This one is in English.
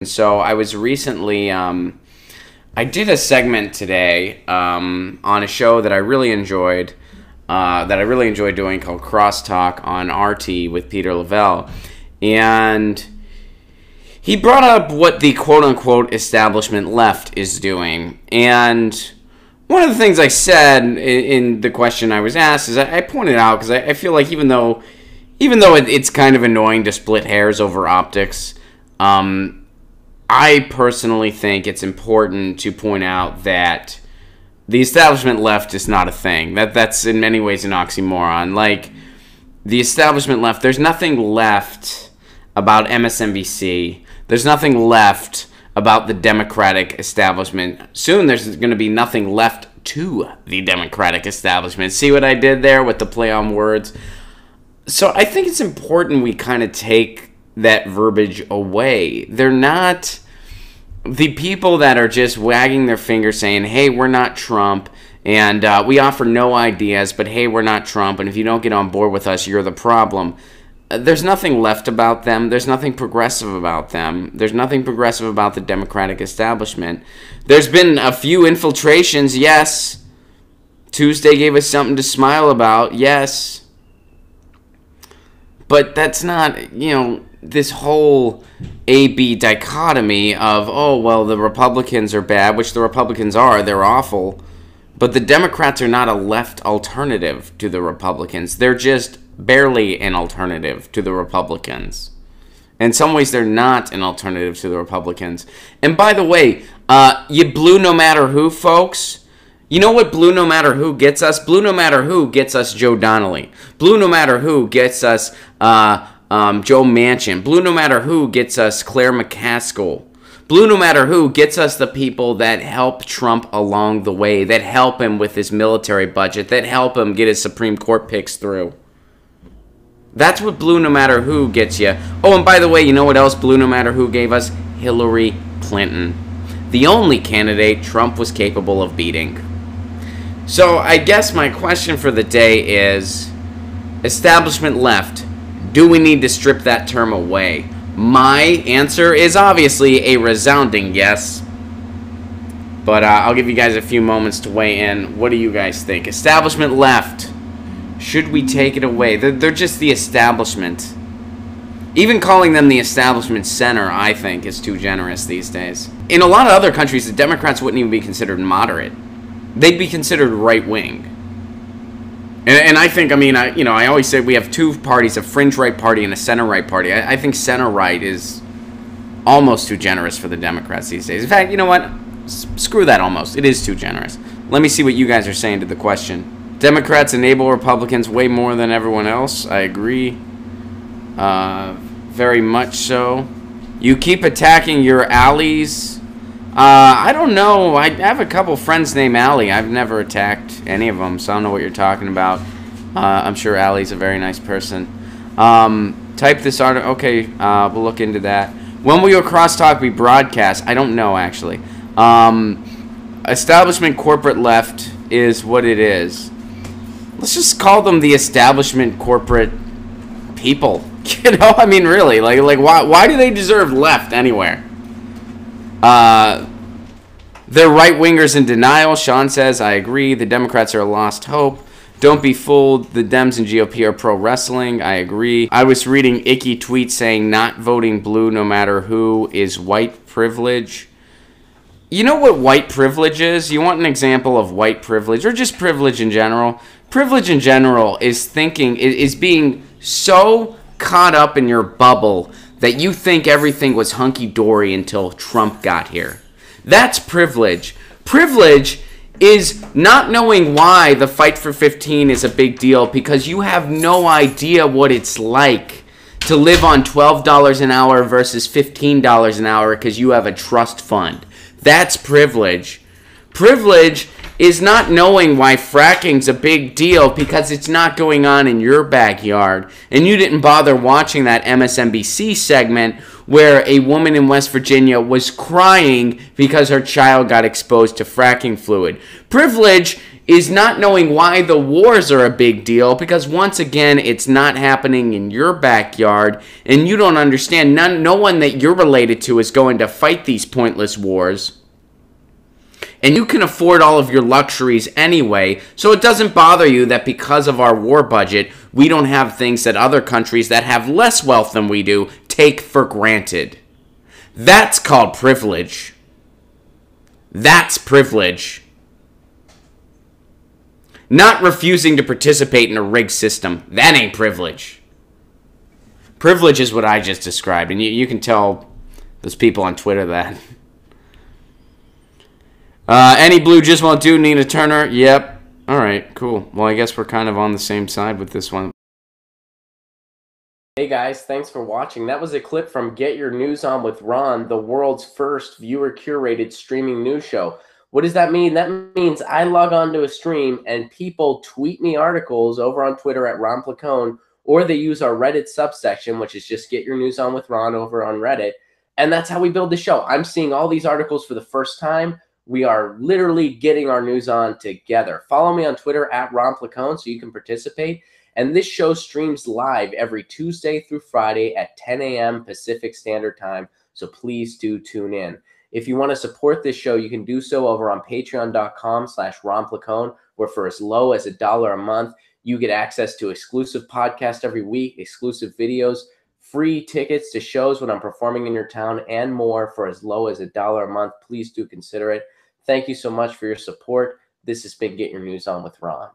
So I was recently, I did a segment today on a show that I really enjoyed, doing called Crosstalk on RT with Peter Lavelle. And he brought up what the quote-unquote establishment left is doing. And one of the things I said in the question I was asked is I pointed out, because I feel like even though it's kind of annoying to split hairs over optics, I personally think it's important to point out that the establishment left is not a thing. That's in many ways an oxymoron. Like, the establishment left, there's nothing left about MSNBC. There's nothing left about the Democratic establishment. Soon there's going to be nothing left to the Democratic establishment. See what I did there with the play on words? So I think it's important we kind of take that verbiage away. They're not the people that are just wagging their finger saying, hey, we're not Trump, and we offer no ideas, but hey, we're not Trump, and if you don't get on board with us, you're the problem. There's nothing left about them. There's nothing progressive about them. There's nothing progressive about the Democratic establishment. There's been a few infiltrations, yes. Tuesday gave us something to smile about, yes. But that's not, this whole A-B dichotomy of, oh, well, the Republicans are bad, which the Republicans are. They're awful. But the Democrats are not a left alternative to the Republicans. They're just barely an alternative to the Republicans. In some ways, they're not an alternative to the Republicans. And by the way, you blue no matter who, folks. You know what blue no matter who gets us? Blue no matter who gets us Joe Donnelly. Blue no matter who gets us Joe Manchin. Blue no matter who gets us Claire McCaskill. Blue no matter who gets us the people that help Trump along the way, that help him with his military budget, that help him get his Supreme Court picks through. That's what blue no matter who gets you. Oh, and by the way, you know what else blue no matter who gave us? Hillary Clinton. The only candidate Trump was capable of beating. So I guess my question for the day is, establishment left. Do we need to strip that term away? My answer is obviously a resounding yes. But I'll give you guys a few moments to weigh in. What do you guys think? Establishment left. Should we take it away? They're just the establishment. Even calling them the establishment center, I think, is too generous these days. In a lot of other countries, the Democrats wouldn't even be considered moderate. They'd be considered right-wing. And I think, I always say we have two parties, a fringe right party and a center right party. I think center right is almost too generous for the Democrats these days. In fact, you know what? Screw that almost. It is too generous. Let me see what you guys are saying to the question. Democrats enable Republicans way more than everyone else. I agree. Very much so. You keep attacking your allies. I don't know. I have a couple friends named Allie. I've never attacked any of them, so I don't know what you're talking about. I'm sure Allie's a very nice person. Type this article. Okay, we'll look into that. When will your crosstalk be broadcast? I don't know, actually. Establishment corporate left is what it is. Let's just call them the establishment corporate people. Really. Like why do they deserve left anywhere? They're right-wingers in denial. Sean says, I agree. The Democrats are a lost hope. Don't be fooled. The Dems and GOP are pro-wrestling. I agree. I was reading icky tweets saying not voting blue no matter who is white privilege. You know what white privilege is? You want an example of white privilege, or just privilege in general? Privilege in general is being so caught up in your bubble that you think everything was hunky-dory until Trump got here. That's privilege. Privilege is not knowing why the fight for 15 is a big deal because you have no idea what it's like to live on $12 an hour versus $15 an hour because you have a trust fund. That's privilege. Privilege is not knowing why fracking's a big deal because it's not going on in your backyard. And you didn't bother watching that MSNBC segment where a woman in West Virginia was crying because her child got exposed to fracking fluid. Privilege is not knowing why the wars are a big deal, because once again, it's not happening in your backyard, and you don't understand. No one that you're related to is going to fight these pointless wars. And you can afford all of your luxuries anyway, so it doesn't bother you that because of our war budget, we don't have things that other countries that have less wealth than we do take for granted. That's called privilege. That's privilege. Not refusing to participate in a rigged system. That ain't privilege. Privilege is what I just described, and you can tell those people on Twitter that. Any blue just won't do, Nina Turner? Yep. Alright, cool. Well, I guess we're kind of on the same side with this one. Hey guys, thanks for watching. That was a clip from Get Your News On with Ron, the world's first viewer-curated streaming news show. What does that mean? That means I log on to a stream and people tweet me articles over on Twitter at Ron Placone, or they use our Reddit subsection, which is just Get Your News On with Ron over on Reddit. And that's how we build the show. I'm seeing all these articles for the first time. We are literally getting our news on together. Follow me on Twitter at Ron Placone so you can participate. And this show streams live every Tuesday through Friday at 10 a.m. Pacific Standard Time. So please do tune in. If you want to support this show, you can do so over on patreon.com/Ron Placone, where for as low as $1 a month, you get access to exclusive podcasts every week, exclusive videos, free tickets to shows when I'm performing in your town, and more for as low as $1 a month. Please do consider it. Thank you so much for your support. This has been Get Your News On with Ron.